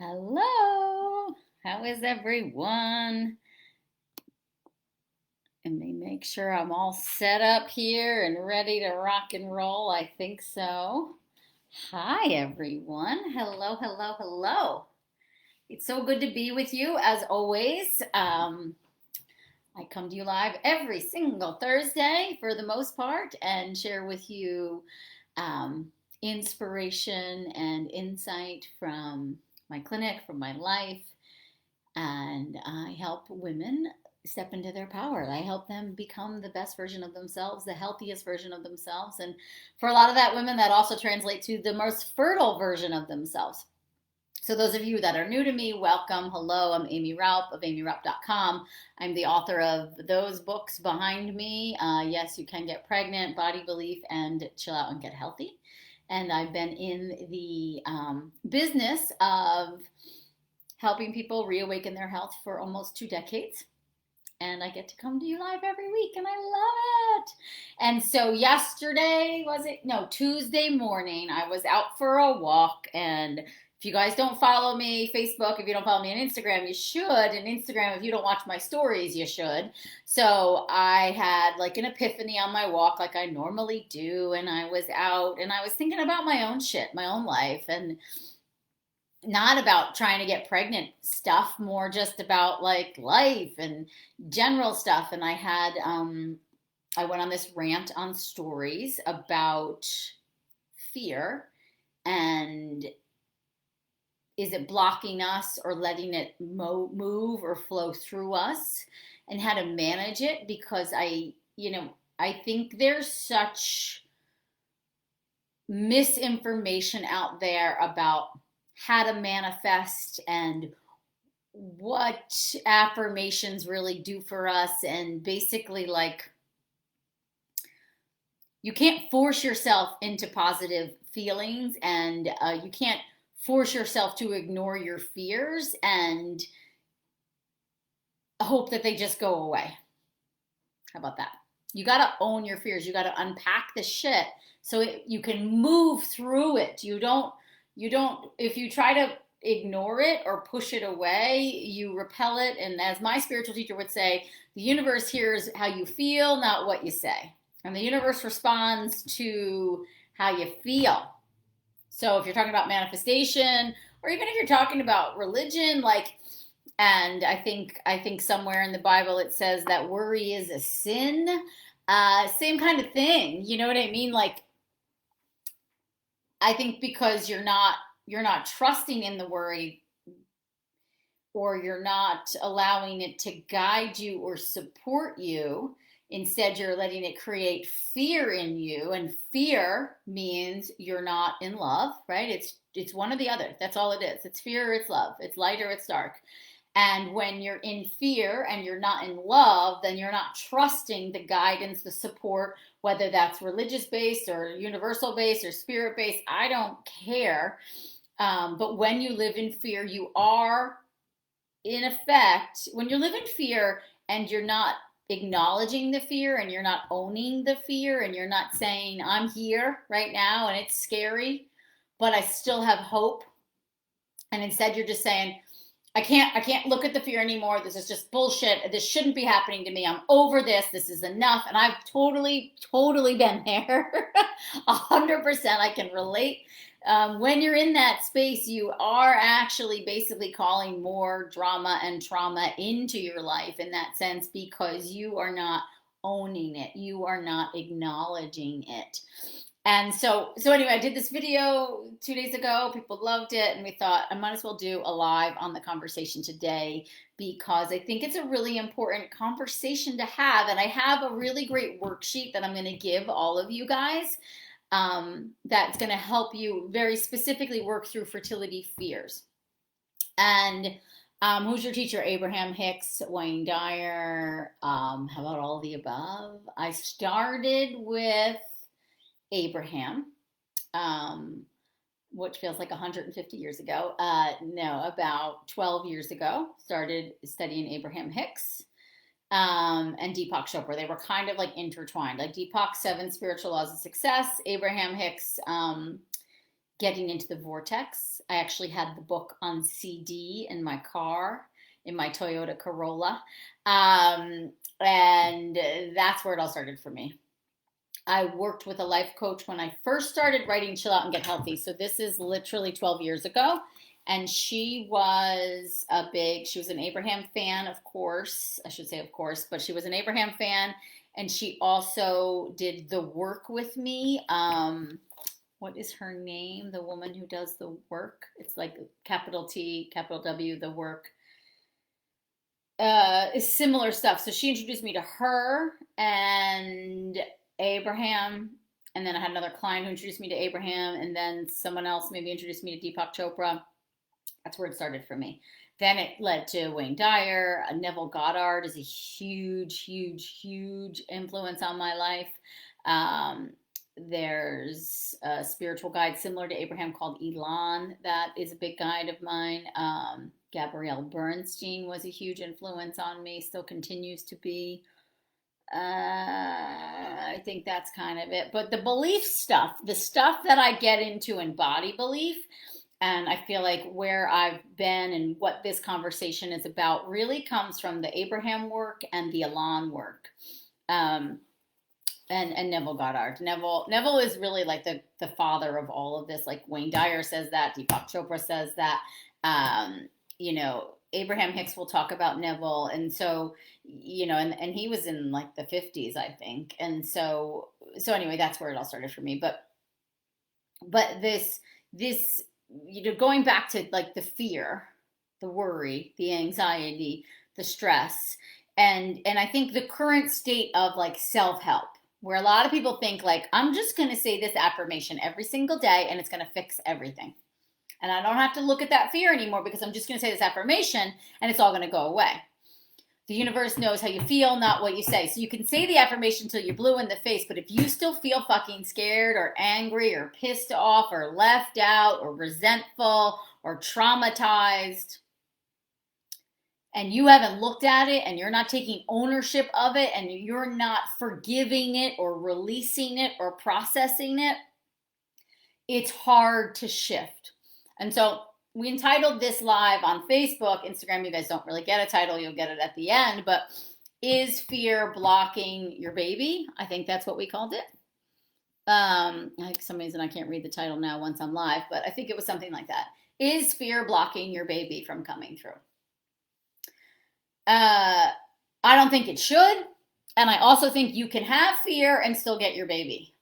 Hello, how is everyone? Let me make sure I'm all set up here and ready to rock and roll. I think so. Hi, everyone. Hello, hello, hello. It's so good to be with you as always. I come to you live every single Thursday for the most part and share with you um, inspiration and insight from my clinic, from my life, and I help women step into their power. I help them become the best version of themselves, the healthiest version of themselves. And for a lot of that women, that also translates to the most fertile version of themselves. So those of you that are new to me, welcome. Hello, I'm Aimee Raupp of aimeeraupp.com. I'm the author of those books behind me. Yes, You Can Get Pregnant, Body Belief, and Chill Out and Get Healthy. And I've been in the business of helping people reawaken their health for almost 2 decades. And I get to come to you live every week, and I love it. And so yesterday, was it? No, Tuesday morning, I was out for a walk. And if you guys don't follow me, Facebook, if you don't follow me on Instagram, you should. And Instagram, if you don't watch my stories, you should. So I had like an epiphany on my walk, like I normally do. And I was out and I was thinking about my own shit, my own life. And not about trying to get pregnant stuff, more just about like life and general stuff. And I went on this rant on stories about fear and is it blocking us or letting it move or flow through us, and how to manage it, because I think there's such misinformation out there about how to manifest and what affirmations really do for us. And basically, like, you can't force yourself into positive feelings, and you can't force yourself to ignore your fears and hope that they just go away. How about that? You got to own your fears. You got to unpack the shit so you can move through it. If you try to ignore it or push it away, you repel it. And as my spiritual teacher would say, the universe hears how you feel, not what you say. And the universe responds to how you feel. So if you're talking about manifestation, or even if you're talking about religion, like, and I think somewhere in the Bible it says that worry is a sin. Same kind of thing. You know what I mean? Like, I think because you're not trusting in the worry, or you're not allowing it to guide you or support you. Instead, you're letting it create fear in you, and fear means you're not in love, right? It's one or the other. That's all it is. It's fear or it's love. It's light or it's dark. And when you're in fear and you're not in love, then you're not trusting the guidance, the support, whether that's religious based or universal based or spirit based. I don't care. But when you live in fear, you are, in effect, when you live in fear and you're not acknowledging the fear and you're not owning the fear and you're not saying, I'm here right now and it's scary, but I still have hope. And instead you're just saying, I can't look at the fear anymore. This is just bullshit. This shouldn't be happening to me. I'm over this. This is enough. And I've totally, totally been there. 100%. I can relate. When you're in that space, you are actually basically calling more drama and trauma into your life in that sense, because you are not owning it. You are not acknowledging it. And so anyway, I did this video 2 days ago. People loved it, and we thought I might as well do a live on the conversation today, because I think it's a really important conversation to have. And I have a really great worksheet that I'm going to give all of you guys, that's going to help you very specifically work through fertility fears. And who's your teacher? Abraham Hicks, Wayne Dyer. How about all of the above? I started with Abraham, which feels like 150 years ago. No, about 12 years ago, started studying Abraham Hicks, and Deepak Chopra. They were kind of like intertwined. Like Deepak, 7 Spiritual Laws of Success. Abraham Hicks, getting into the vortex. I actually had the book on CD in my car, in my Toyota Corolla. And that's where it all started for me. I worked with a life coach when I first started writing Chill Out and Get Healthy. So this is literally 12 years ago. And she was an Abraham fan, of course. I should say, of course, but she was an Abraham fan. And she also did the work with me. What is her name? The woman who does the work. It's like capital T, capital W, the work. Is similar stuff. So she introduced me to her and Abraham. And then I had another client who introduced me to Abraham. And then someone else maybe introduced me to Deepak Chopra. That's where it started for me. Then it led to Wayne Dyer. Neville Goddard is a huge, huge, huge influence on my life. There's a spiritual guide similar to Abraham called Elon that is a big guide of mine. Gabrielle Bernstein was a huge influence on me, still continues to be. I think that's kind of it. But the belief stuff, the stuff that I get into in body belief, and I feel like where I've been and what this conversation is about really comes from the Abraham work and the Elon work. And Neville Goddard. Neville is really like the father of all of this. Like Wayne Dyer says that, Deepak Chopra says that. Abraham Hicks will talk about Neville. And so, and he was in like the 50s, I think. And so anyway, that's where it all started for me. But this, going back to like the fear, the worry, the anxiety, the stress, and I think the current state of like self-help, where a lot of people think like, I'm just going to say this affirmation every single day and it's going to fix everything. And I don't have to look at that fear anymore because I'm just going to say this affirmation and it's all going to go away. The universe knows how you feel, not what you say. So you can say the affirmation till you're blue in the face, but if you still feel fucking scared or angry or pissed off or left out or resentful or traumatized, and you haven't looked at it and you're not taking ownership of it and you're not forgiving it or releasing it or processing it, it's hard to shift. And so we entitled this live on Facebook. Instagram, you guys don't really get a title. You'll get it at the end. But is fear blocking your baby? I think that's what we called it. For some reason, I can't read the title now once I'm live, but I think it was something like that. Is fear blocking your baby from coming through? I don't think it should. And I also think you can have fear and still get your baby.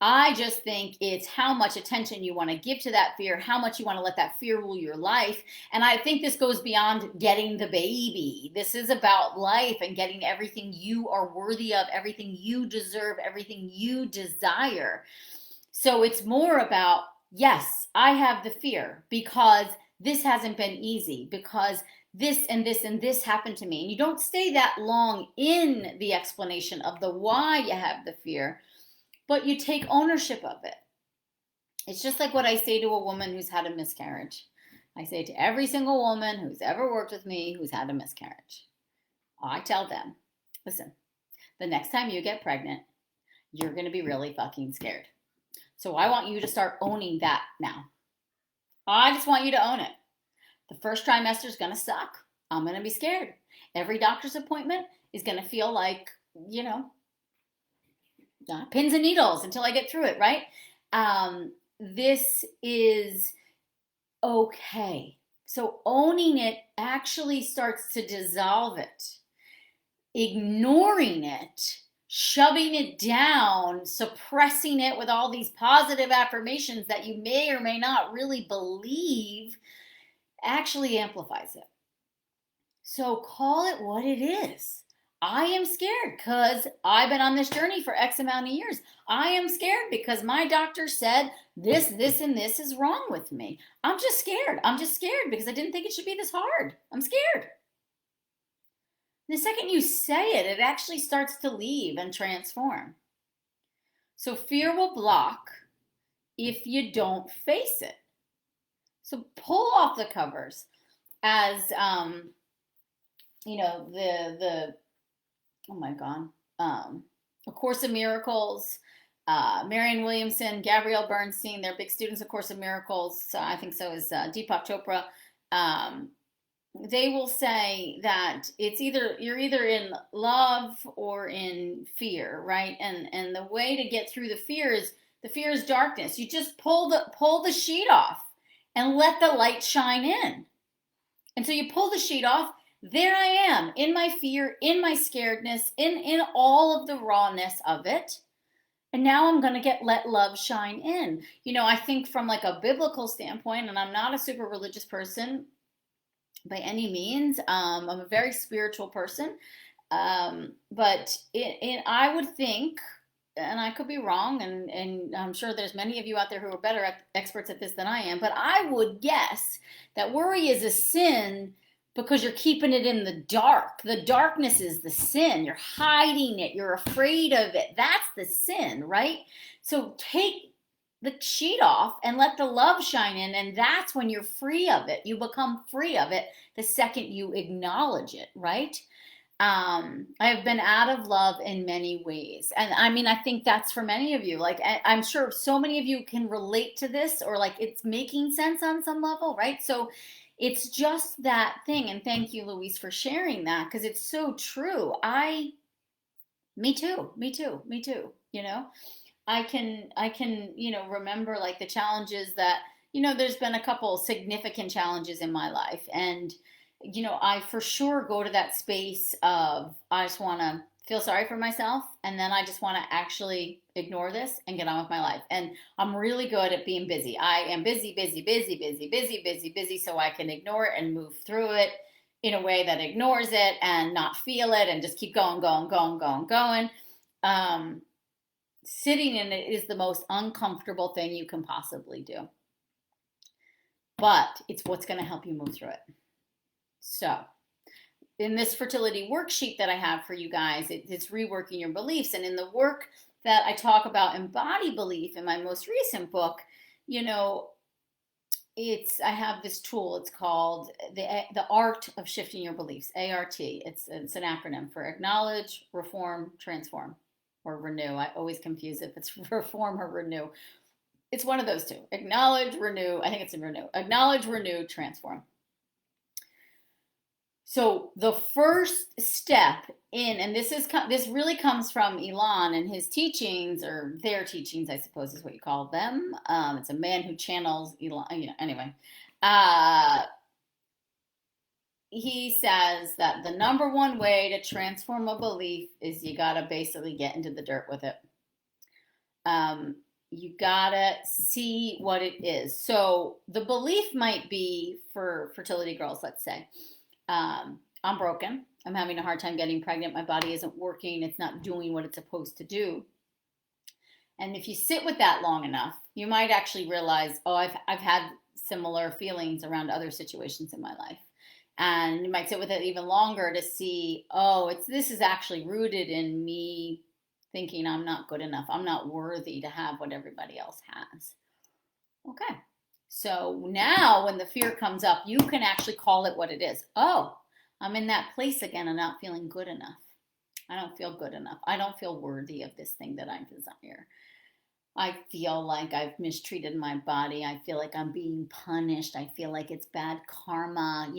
I just think it's how much attention you want to give to that fear, how much you want to let that fear rule your life. And I think this goes beyond getting the baby. This is about life and getting everything you are worthy of, everything you deserve, everything you desire. So it's more about, yes, I have the fear because this hasn't been easy, because this and this and this happened to me. And you don't stay that long in the explanation of the why you have the fear, but you take ownership of it. It's just like what I say to a woman who's had a miscarriage. I say to every single woman who's ever worked with me who's had a miscarriage, I tell them, listen, the next time you get pregnant, you're going to be really fucking scared. So I want you to start owning that now. I just want you to own it. The first trimester is going to suck. I'm going to be scared. Every doctor's appointment is going to feel like, pins and needles until I get through it, right? This is okay. So owning it actually starts to dissolve it. Ignoring it, shoving it down, suppressing it with all these positive affirmations that you may or may not really believe actually amplifies it. So call it what it is. I am scared because I've been on this journey for X amount of years. I am scared because my doctor said this, and this is wrong with me. I'm just scared. I'm just scared because I didn't think it should be this hard. I'm scared. The second you say it, it actually starts to leave and transform. So fear will block if you don't face it. So pull off the covers as, oh my God, A Course in Miracles, Marianne Williamson, Gabrielle Bernstein, they're big students of Course of Miracles. I think so is Deepak Chopra. Um, they will say that it's either you're either in love or in fear, right? And the way to get through the fear is darkness. You just pull the sheet off and let the light shine in. And so you pull the sheet off. There I am in my fear, in my scaredness, in all of the rawness of it. And now I'm going to let love shine in. I think from like a biblical standpoint, and I'm not a super religious person by any means. I'm a very spiritual person. But I would think, and I could be wrong, and I'm sure there's many of you out there who are better experts at this than I am, but I would guess that worry is a sin because you're keeping it in the dark. The darkness is the sin. You're hiding it. You're afraid of it. That's the sin, right? So take the sheet off and let the love shine in, and that's when you're free of it. You become free of it the second you acknowledge it, right? I have been out of love in many ways. And I mean, I think that's for many of you. Like, I'm sure so many of you can relate to this, or like it's making sense on some level, right? So it's just that thing. And thank you, Louise, for sharing that, because it's so true. Me too, me too, me too, I can, remember like the challenges that, there's been a couple significant challenges in my life. And, I for sure go to that space of I just want to feel sorry for myself. And then I just want to actually ignore this and get on with my life. And I'm really good at being busy. I am busy, busy, busy, busy, busy, busy, busy, so I can ignore it and move through it in a way that ignores it and not feel it and just keep going, going, going, going, going. Sitting in it is the most uncomfortable thing you can possibly do. But it's what's going to help you move through it. So, in this fertility worksheet that I have for you guys, it's reworking your beliefs. And in the work that I talk about embody belief in my most recent book, I have this tool. It's called the Art of Shifting Your Beliefs, ART. It's an acronym for Acknowledge, Reform, Transform, or Renew. I always confuse if it's reform or renew. It's one of those two. Acknowledge, renew. I think it's in renew. Acknowledge, renew, transform. So the first step and this really comes from Elon and his teachings, or their teachings, I suppose is what you call them. It's a man who channels Elon. Anyway, he says that the number one way to transform a belief is you gotta basically get into the dirt with it. You gotta see what it is. So the belief might be, for fertility girls, let's say, I'm broken. I'm having a hard time getting pregnant. My body isn't working. It's not doing what it's supposed to do. And if you sit with that long enough, you might actually realize, oh, I've had similar feelings around other situations in my life. And you might sit with it even longer to see, oh, this is actually rooted in me thinking I'm not good enough. I'm not worthy to have what everybody else has. Okay. So now when the fear comes up, you can actually call it what it is. Oh, I'm in that place again and not feeling good enough. I don't feel good enough. I don't feel worthy of this thing that I desire. I feel like I've mistreated my body. I feel like I'm being punished. I feel like it's bad karma.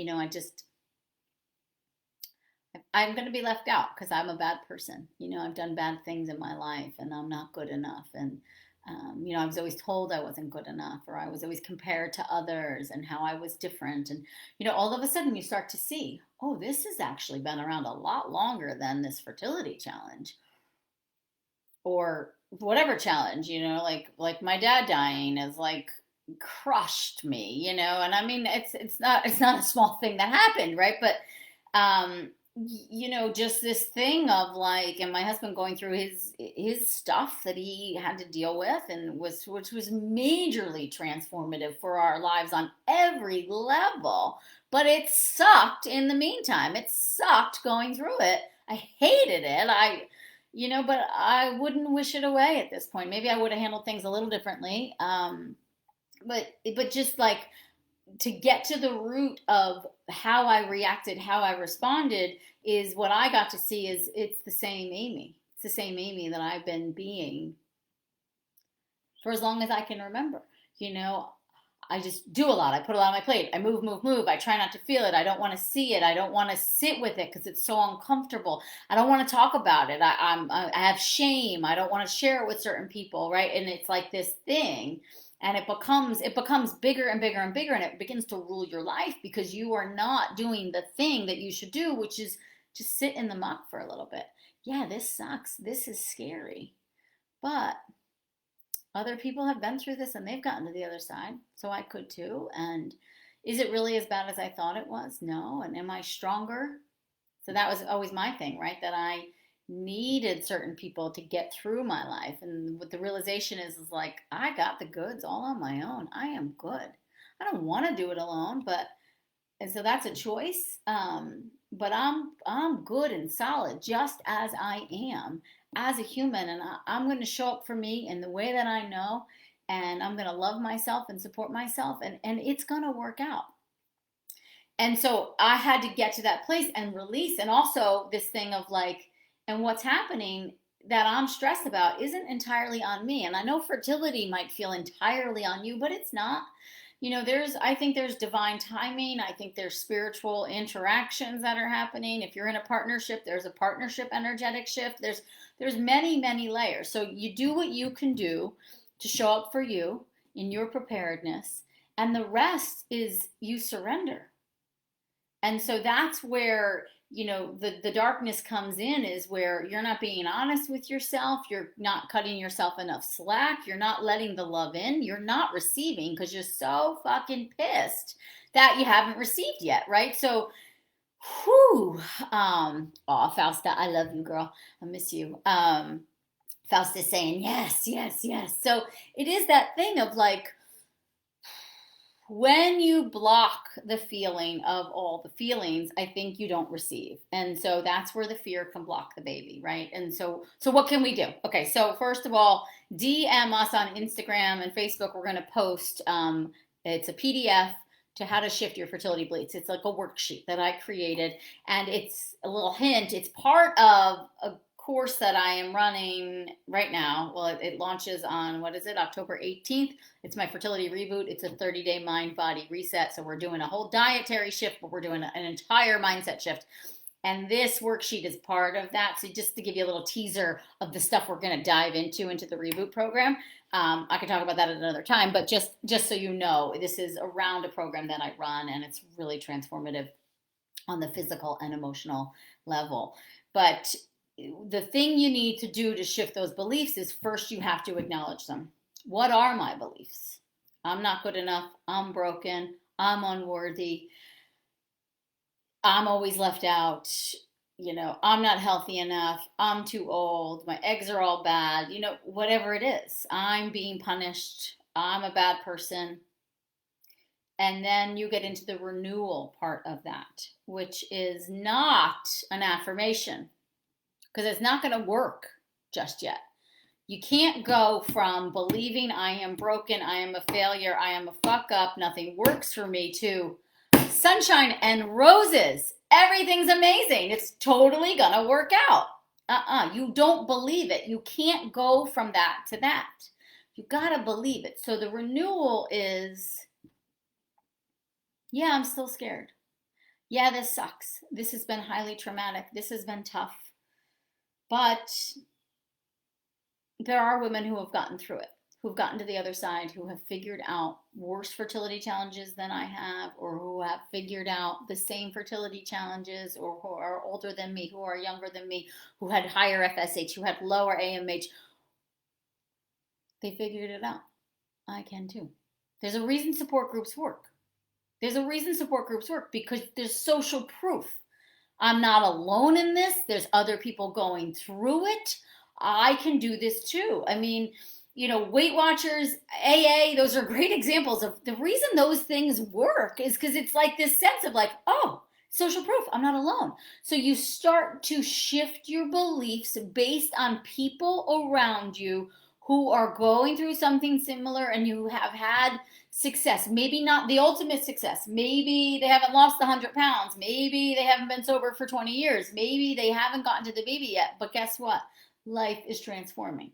I'm going to be left out because I'm a bad person. I've done bad things in my life and I'm not good enough. And I was always told I wasn't good enough, or I was always compared to others and how I was different. And, all of a sudden you start to see, oh, this has actually been around a lot longer than this fertility challenge or whatever challenge, like my dad dying is like crushed me, and I mean, it's not a small thing that happened, right? But, just this thing of like, and my husband going through his stuff that he had to deal with, and which was majorly transformative for our lives on every level. But it sucked in the meantime. It sucked going through it. I hated it. But I wouldn't wish it away at this point. Maybe I would have handled things a little differently. But just like, to get to the root of how I reacted, how I responded, is what I got to see is it's the same Aimee. It's the same Aimee that I've been being for as long as I can remember. You know, I just do a lot. I put a lot on my plate. I move, move, move. I try not to feel it. I don't want to see it. I don't want to sit with it because it's so uncomfortable. I don't want to talk about it. I have shame. I don't want to share it with certain people, right? And it's like this thing, and it becomes bigger and bigger and bigger, and it begins to rule your life because you are not doing the thing that you should do, which is just sit in the muck for a little bit. Yeah, this sucks. This is scary, but other people have been through this and they've gotten to the other side, so I could too. And is it really as bad as I thought it was? No. And am I stronger? So that was always my thing, right? That I needed certain people to get through my life. And what the realization is like, I got the goods all on my own. I am good. I don't want to do it alone, but and so that's a choice. But I'm good and solid just as I am as a human, and I'm going to show up for me in the way that I know, and I'm going to love myself and support myself, and it's going to work out. And so I had to get to that place and release, and also this thing of like, and what's happening that I'm stressed about isn't entirely on me. And I know fertility might feel entirely on you, but it's not. You know, I think there's divine timing. I think there's spiritual interactions that are happening. If you're in a partnership, there's a partnership energetic shift. There's many, many layers. So you do what you can do to show up for you in your preparedness, and the rest is you surrender. And so that's where, you know, the darkness comes in, is where you're not being honest with yourself. You're not cutting yourself enough slack. You're not letting the love in. You're not receiving because you're so fucking pissed that you haven't received yet, right? So, whew. Oh, Fausta, I love you, girl. I miss you. Fausta's saying yes, yes, yes. So it is that thing of like, when you block the feeling of all the feelings, I think you don't receive. And so that's where the fear can block the baby, right? And so what can we do? Okay, so first of all, DM us on Instagram and Facebook. We're going to post, it's a PDF to how to shift your fertility bleeds. It's like a worksheet that I created, and it's a little hint. It's part of a course that I am running right now. Well, it launches on, what is it, October 18th. It's my fertility reboot. It's a 30-day mind body reset. So we're doing a whole dietary shift, but we're doing an entire mindset shift. And this worksheet is part of that. So just to give you a little teaser of the stuff we're going to dive into the reboot program. I can talk about that at another time, but just so you know, this is around a program that I run, and it's really transformative on the physical and emotional level. But the thing you need to do to shift those beliefs is, first you have to acknowledge them. What are my beliefs? I'm not good enough. I'm broken. I'm unworthy. I'm always left out. You know, I'm not healthy enough. I'm too old. My eggs are all bad. You know, whatever it is. I'm being punished. I'm a bad person. And then you get into the renewal part of that, which is not an affirmation, because it's not going to work just yet. You can't go from believing I am broken, I am a failure, I am a fuck up, nothing works for me, to sunshine and roses. Everything's amazing. It's totally going to work out. You don't believe it. You can't go from that to that. You got to believe it. So the renewal is, yeah, I'm still scared. Yeah, this sucks. This has been highly traumatic. This has been tough. But there are women who have gotten through it, who've gotten to the other side, who have figured out worse fertility challenges than I have, or who have figured out the same fertility challenges, or who are older than me, who are younger than me, who had higher FSH, who had lower AMH. They figured it out. I can too. There's a reason support groups work. There's a reason support groups work, because there's social proof. I'm not alone in this. There's other people going through it. I can do this too. I mean, you know, Weight Watchers, AA, those are great examples of the reason those things work, is because it's like this sense of like, oh, social proof, I'm not alone. So you start to shift your beliefs based on people around you who are going through something similar and you have had success. Maybe not the ultimate success. Maybe they haven't lost 100 pounds. Maybe they haven't been sober for 20 years. Maybe they haven't gotten to the baby yet. But guess what? Life is transforming.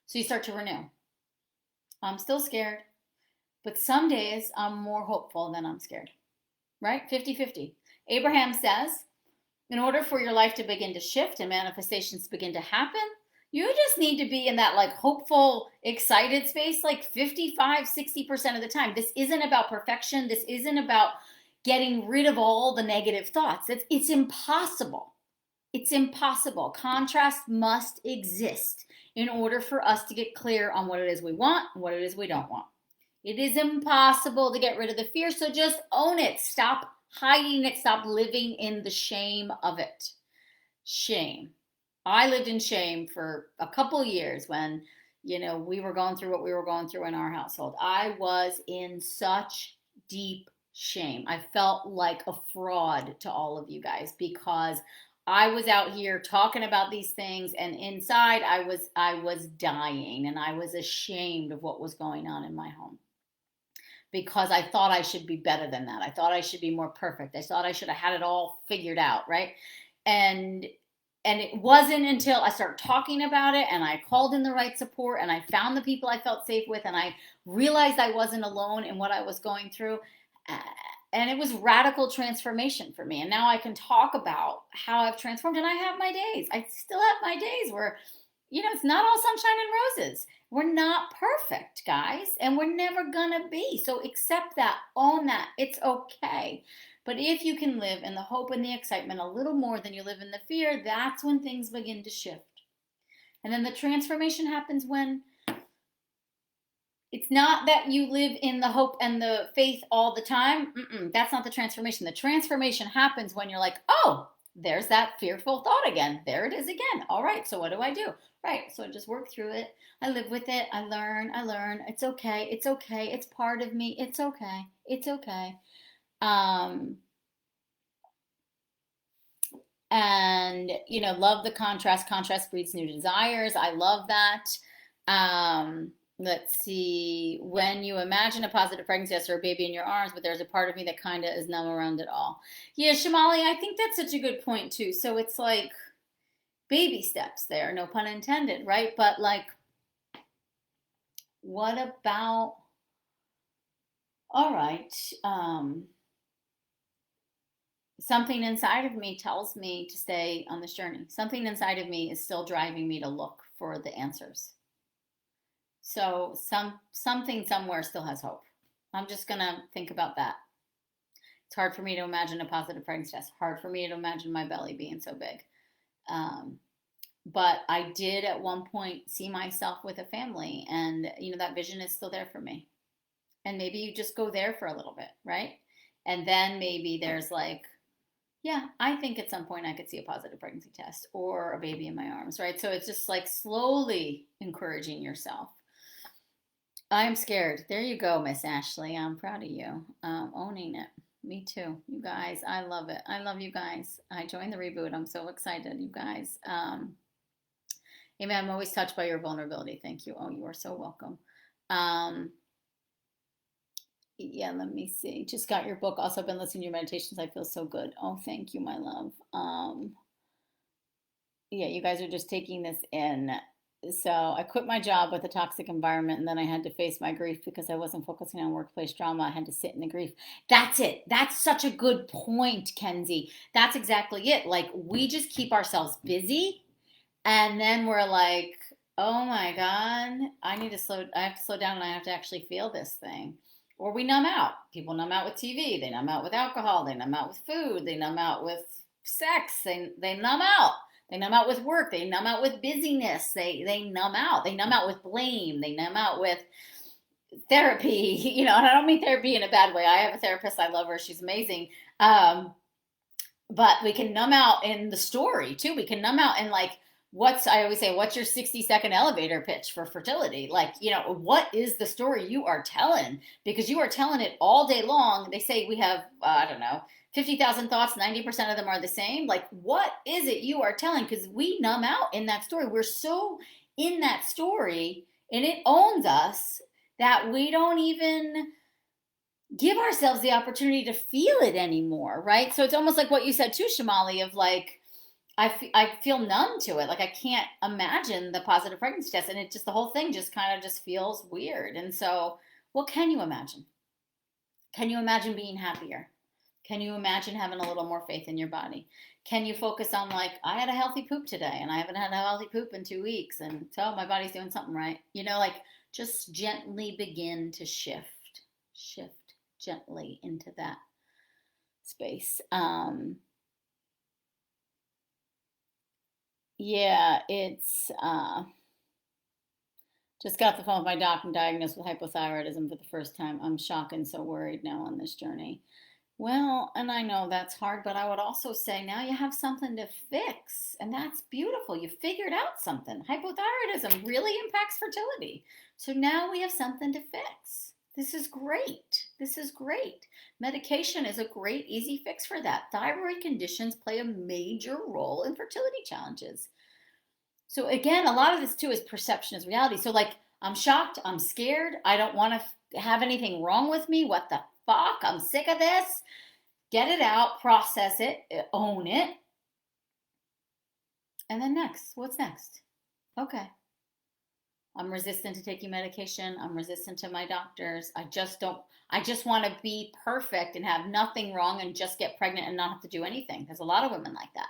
So you start to renew. I'm still scared, but some days I'm more hopeful than I'm scared, right? 50-50. Abraham says, in order for your life to begin to shift and manifestations to begin to happen, you just need to be in that like hopeful, excited space like 55-60% of the time. This isn't about perfection. This isn't about getting rid of all the negative thoughts. It's impossible. It's impossible. Contrast must exist in order for us to get clear on what it is we want and what it is we don't want. It is impossible to get rid of the fear, so just own it. Stop hiding it. Stop living in the shame of it. Shame. I lived in shame for a couple years when, we were going through what we were going through in our household. I was in such deep shame. I felt like a fraud to all of you guys because I was out here talking about these things, and inside I was dying, and I was ashamed of what was going on in my home because I thought I should be better than that. I thought I should be more perfect. I thought I should have had it all figured out, right? And it wasn't until I started talking about it and I called in the right support and I found the people I felt safe with and I realized I wasn't alone in what I was going through. And it was radical transformation for me. And now I can talk about how I've transformed, and I have my days. I still have my days where, it's not all sunshine and roses. We're not perfect, guys, and we're never gonna be. So accept that, own that. It's okay. But if you can live in the hope and the excitement a little more than you live in the fear, that's when things begin to shift. And then the transformation happens when it's not that you live in the hope and the faith all the time. That's not the transformation. The transformation happens when you're like, oh, there's that fearful thought again. There it is again. All right, so what do I do? Right, so I just work through it. I live with it. I learn. It's okay. It's okay. It's part of me. It's okay. It's okay. And love the contrast. Contrast breeds new desires. I love that. Let's see. When you imagine a positive pregnancy test or a baby in your arms, but there's a part of me that kind of is numb around it all. Yeah, Shamali, I think that's such a good point too. So it's like baby steps there, no pun intended, right? But like, what about, all right, something inside of me tells me to stay on this journey. Something inside of me is still driving me to look for the answers. So something somewhere still has hope. I'm just gonna think about that. It's hard for me to imagine a positive pregnancy test. Hard for me to imagine my belly being so big. But I did at one point see myself with a family, and that vision is still there for me. And maybe you just go there for a little bit, right? And then maybe there's like, yeah, I think at some point I could see a positive pregnancy test or a baby in my arms, right? So it's just like slowly encouraging yourself. I'm scared. There you go, Miss Ashley. I'm proud of you. Owning it. Me too. You guys, I love it. I love you guys. I joined the reboot. I'm so excited, you guys. Aimee, I'm always touched by your vulnerability. Thank you. Oh, you are so welcome. Yeah, let me see. Just got your book. Also been listening to your meditations. I feel so good. Oh, thank you, my love. Yeah, you guys are just taking this in. So I quit my job with a toxic environment, and then I had to face my grief because I wasn't focusing on workplace drama. I had to sit in the grief. That's it. That's such a good point, Kenzie. That's exactly it. Like, we just keep ourselves busy, and then we're like, oh my God, I have to slow down, and I have to actually feel this thing. Or we numb out. People numb out with TV. They numb out with alcohol. They numb out with food. They numb out with sex. They numb out. They numb out with work. They numb out with busyness. They numb out. They numb out with blame. They numb out with therapy. And I don't mean therapy in a bad way. I have a therapist. I love her. She's amazing. But we can numb out in the story too. We can numb out in like, I always say, what's your 60-second elevator pitch for fertility? Like, what is the story you are telling? Because you are telling it all day long. They say we have, I don't know, 50,000 thoughts, 90% of them are the same. Like, what is it you are telling? Because we numb out in that story. We're so in that story, and it owns us, that we don't even give ourselves the opportunity to feel it anymore, right? So it's almost like what you said too, Shamali, of like, I feel numb to it. Like I can't imagine the positive pregnancy test, and it just the whole thing just kind of just feels weird. And so, what can you imagine? Can you imagine being happier? Can you imagine having a little more faith in your body? Can you focus on like I had a healthy poop today, and I haven't had a healthy poop in 2 weeks, and so my body's doing something right. Like just gently begin to shift gently into that space. Yeah, it's just got the phone with my doc and diagnosed with hypothyroidism for the first time. I'm shocked and so worried now on this journey. Well, and I know that's hard, but I would also say now you have something to fix, and that's beautiful. You figured out something. Hypothyroidism really impacts fertility. So now we have something to fix. This is great. This is great. Medication is a great, easy fix for that. Thyroid conditions play a major role in fertility challenges. So again, a lot of this too is perception is reality. So like, I'm shocked, I'm scared, I don't want to have anything wrong with me. What the fuck? I'm sick of this. Get it out, process it, own it. And then next, what's next? Okay. I'm resistant to taking medication. I'm resistant to my doctors. I just want to be perfect and have nothing wrong and just get pregnant and not have to do anything. There's a lot of women like that.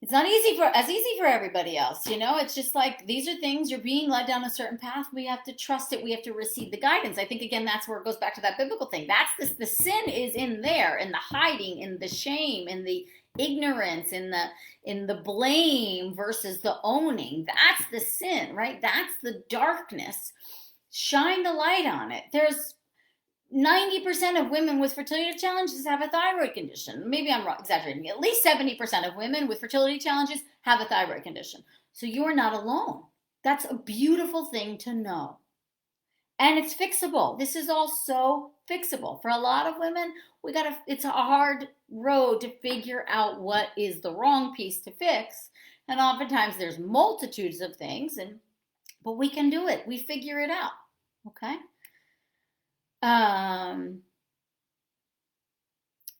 It's not easy for everybody else, It's just like these are things you're being led down a certain path. We have to trust it. We have to receive the guidance. I think again that's where it goes back to that biblical thing. That's the sin is in there, in the hiding, in the shame, in the ignorance, in the blame versus the owning. That's the sin, right? That's the darkness. Shine the light on it. There's 90% of women with fertility challenges have a thyroid condition. Maybe I'm exaggerating. At least 70% of women with fertility challenges have a thyroid condition. So you're not alone. That's a beautiful thing to know. And it's fixable. This is all so fixable. For a lot of women, it's a hard road to figure out what is the wrong piece to fix. And oftentimes there's multitudes of things, but we can do it. We figure it out. Okay?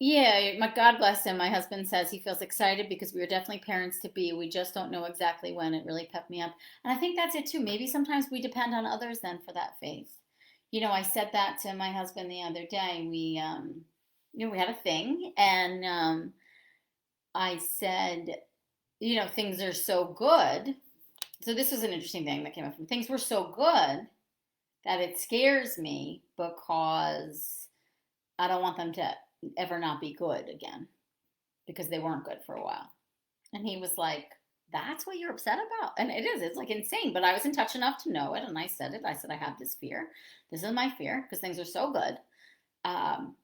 Yeah, my God bless him. My husband says he feels excited because we are definitely parents to be. We just don't know exactly when. It really pepped me up. And I think that's it too. Maybe sometimes we depend on others then for that faith. I said that to my husband the other day. We had a thing, and I said, things are so good. So this was an interesting thing that came up from things were so good that it scares me because I don't want them to ever not be good again because they weren't good for a while. And he was like, that's what you're upset about? And it's like insane. But I was in touch enough to know it. And I said it. I said, I have this fear. This is my fear because things are so good. I'm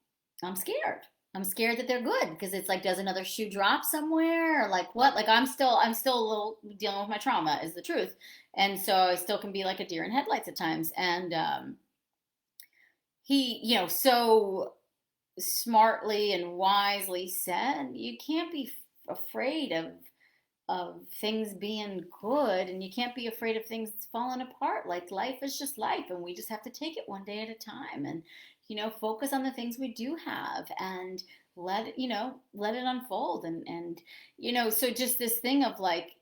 scared. I'm scared that they're good because it's like, does another shoe drop somewhere? Or like what? Like I'm still a little dealing with my trauma is the truth. And so I still can be like a deer in headlights at times. And he, so smartly and wisely said, you can't be afraid of things being good, and you can't be afraid of things falling apart. Like life is just life, and we just have to take it one day at a time, and focus on the things we do have, and let it unfold, and so just this thing of like,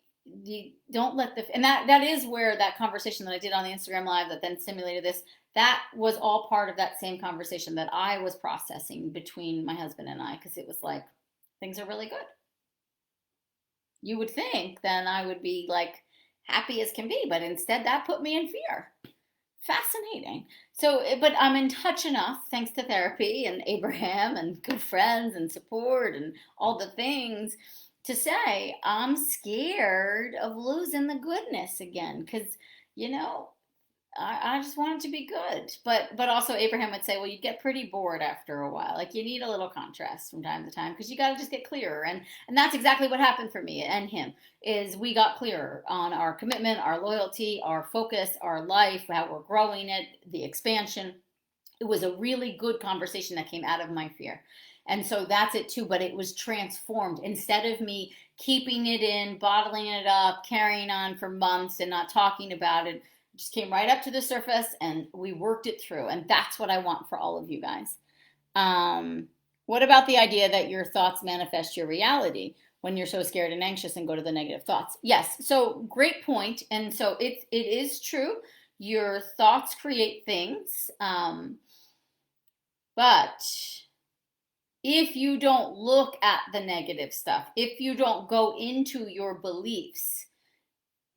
you don't let and that is where that conversation that I did on the Instagram live that then simulated this, that was all part of that same conversation that I was processing between my husband and I, because it was like, things are really good. You would think then I would be like happy as can be, but instead that put me in fear. Fascinating. So, but I'm in touch enough, thanks to therapy and Abraham and good friends and support and all the things, to say I'm scared of losing the goodness again, because I just want it to be good. But also Abraham would say, well, you get pretty bored after a while. Like you need a little contrast from time to time because you got to just get clearer. And that's exactly what happened for me and him, is we got clearer on our commitment, our loyalty, our focus, our life, how we're growing it, the expansion. It was a really good conversation that came out of my fear. And so that's it too, but it was transformed. Instead of me keeping it in, bottling it up, carrying on for months and not talking about it, just came right up to the surface and we worked it through. And that's what I want for all of you guys. What about the idea that your thoughts manifest your reality? when you're so scared and anxious and go to the negative thoughts. Yes, so great point. And so it is true. Your thoughts create things. But if you don't look at the negative stuff, if you don't go into your beliefs,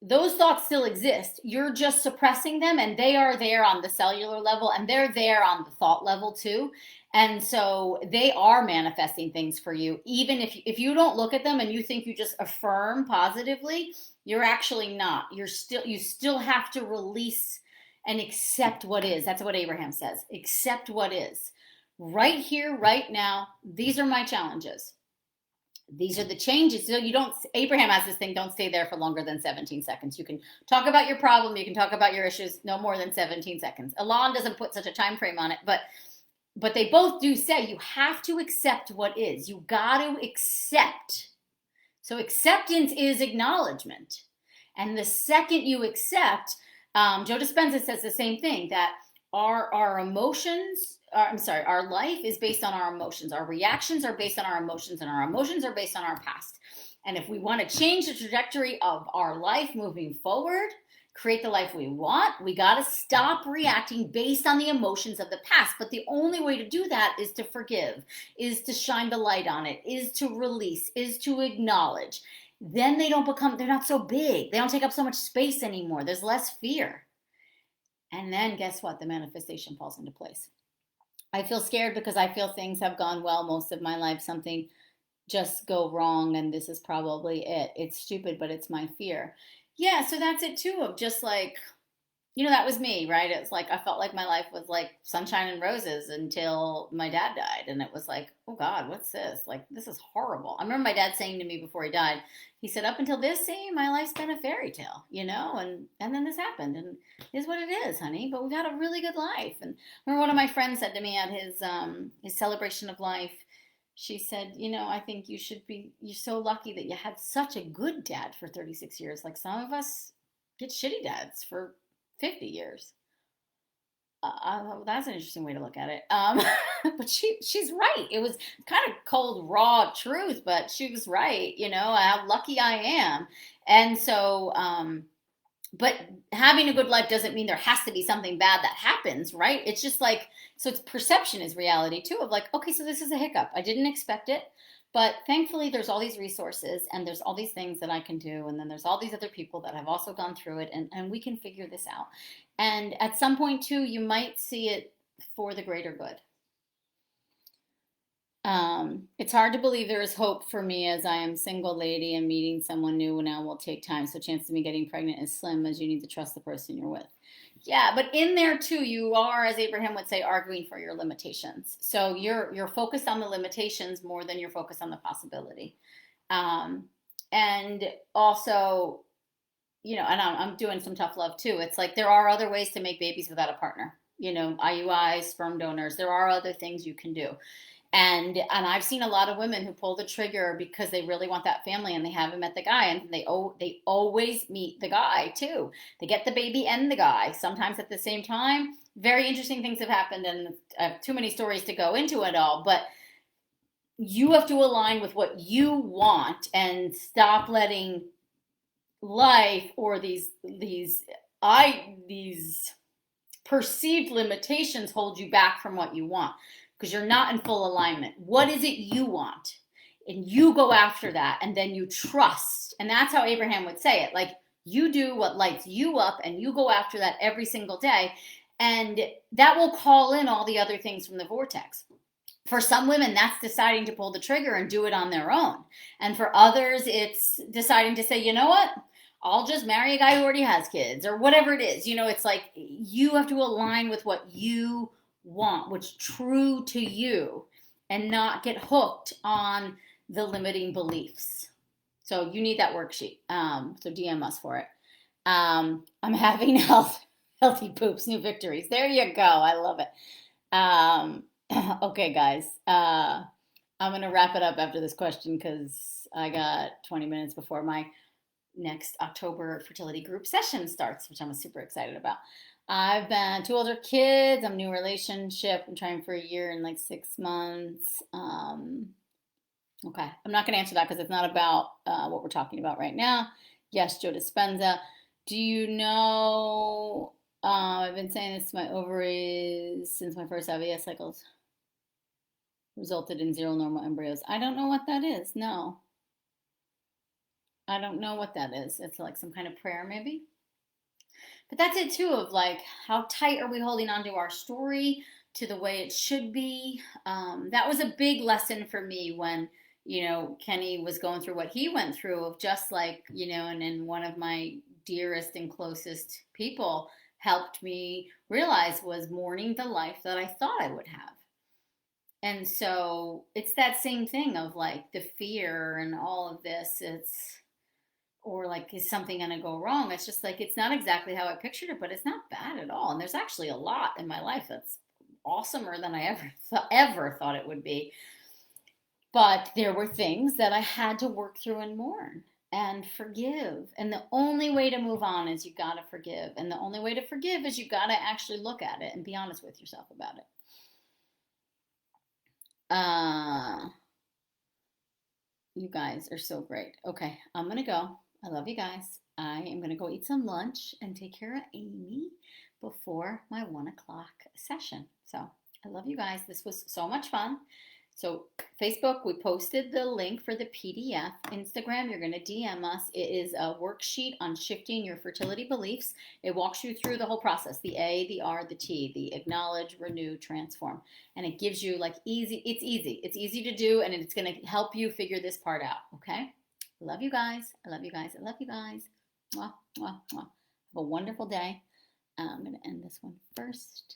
those thoughts still exist. You're just suppressing them, and they are there on the cellular level, and they're there on the thought level too. And so they are manifesting things for you. Even if you don't look at them and you think you just affirm positively, you're actually not. You still have to release and accept what is. That's what Abraham says. Accept what is. Right here, right now, these are my challenges. These are the changes. So you don't, Abraham has this thing, don't stay there for longer than 17 seconds. You can talk about your problem, you can talk about your issues, no more than 17 seconds. Elon doesn't put such a time frame on it, but they both do say you have to accept what is. You got to accept. So acceptance is acknowledgement. And the second you accept, Joe Dispenza says the same thing, that our emotions, our life is based on our emotions. Our reactions are based on our emotions, and our emotions are based on our past. And if we want to change the trajectory of our life moving forward, create the life we want, we got to stop reacting based on the emotions of the past. But the only way to do that is to forgive, is to shine the light on it, is to release, is to acknowledge. Then they're not so big. They don't take up so much space anymore. There's less fear. And then guess what? The manifestation falls into place. I feel scared because I feel things have gone well most of my life. Something just go wrong, and this is probably it. It's stupid, but it's my fear. Yeah, so that's it too, of just like, that was me, right? It's like I felt like my life was like sunshine and roses until my dad died. And it was like, oh God, what's this? Like, this is horrible. I remember my dad saying to me before he died, he said, up until this scene, my life's been a fairy tale, and then this happened, and it is what it is, honey. But we've had a really good life. And I remember one of my friends said to me at his celebration of life, she said, I think you're so lucky that you had such a good dad for 36 years. Like some of us get shitty dads for 50 years. That's an interesting way to look at it. But she's right. It was kind of cold, raw truth, but she was right. How lucky I am. And so, but having a good life doesn't mean there has to be something bad that happens, right? It's just like, so it's perception is reality too, of like, okay, so this is a hiccup. I didn't expect it. But thankfully, there's all these resources, and there's all these things that I can do. And then there's all these other people that have also gone through it, and we can figure this out. And at some point, too, you might see it for the greater good. It's hard to believe there is hope for me, as I am single lady, and meeting someone new now will take time. So chance of me getting pregnant is slim, as you need to trust the person you're with. Yeah, but in there too, you are, as Abraham would say, arguing for your limitations. So you're focused on the limitations more than you're focused on the possibility. Um, and also, and I'm doing some tough love too. It's like there are other ways to make babies without a partner. IUI, sperm donors. There are other things you can do. And I've seen a lot of women who pull the trigger because they really want that family, and they haven't met the guy, and they always meet the guy too. They get the baby and the guy sometimes at the same time. Very interesting things have happened, and I have too many stories to go into it all, but you have to align with what you want and stop letting life or these perceived limitations hold you back from what you want, because you're not in full alignment. What is it you want? And you go after that, and then you trust. And that's how Abraham would say it. Like, you do what lights you up, and you go after that every single day. And that will call in all the other things from the vortex. For some women, that's deciding to pull the trigger and do it on their own. And for others, it's deciding to say, you know what? I'll just marry a guy who already has kids, or whatever it is. It's like you have to align with what you want, what's true to you, and not get hooked on the limiting beliefs. So you need that worksheet. So DM us for it. I'm having healthy poops, new victories. There you go. I love it. Okay, guys. I'm going to wrap it up after this question, because I got 20 minutes before my next October fertility group session starts, which I'm super excited about. I've been 2 older kids. I'm new relationship. I'm trying for a year and like 6 months. Okay, I'm not going to answer that because it's not about what we're talking about right now. Yes, Joe Dispenza. Do you know? I've been saying this to my ovaries since my first IVF cycles resulted in zero normal embryos. I don't know what that is. No, I don't know what that is. It's like some kind of prayer, maybe. But that's it too. Of like, how tight are we holding on to our story, to the way it should be? That was a big lesson for me when Kenny was going through what he went through. Of just like and one of my dearest and closest people helped me realize was mourning the life that I thought I would have. And so it's that same thing of like the fear and all of this. It's or like, is something going to go wrong? It's just like, it's not exactly how I pictured it, but it's not bad at all. And there's actually a lot in my life that's awesomer than I ever thought it would be. But there were things that I had to work through and mourn and forgive. And the only way to move on is you got to forgive. And the only way to forgive is you got to actually look at it and be honest with yourself about it. You guys are so great. Okay, I'm going to go. I love you guys. I am going to go eat some lunch and take care of Aimee before my 1 o'clock session. So I love you guys. This was so much fun. So Facebook, we posted the link for the PDF. Instagram, you're going to DM us. It is a worksheet on shifting your fertility beliefs. It walks you through the whole process, the A, the R, the T, the acknowledge, renew, transform. And it gives you like it's easy to do, and it's going to help you figure this part out. Okay. Love you guys. I love you guys. I love you guys. Mwah, mwah, mwah. Have a wonderful day. I'm going to end this one first.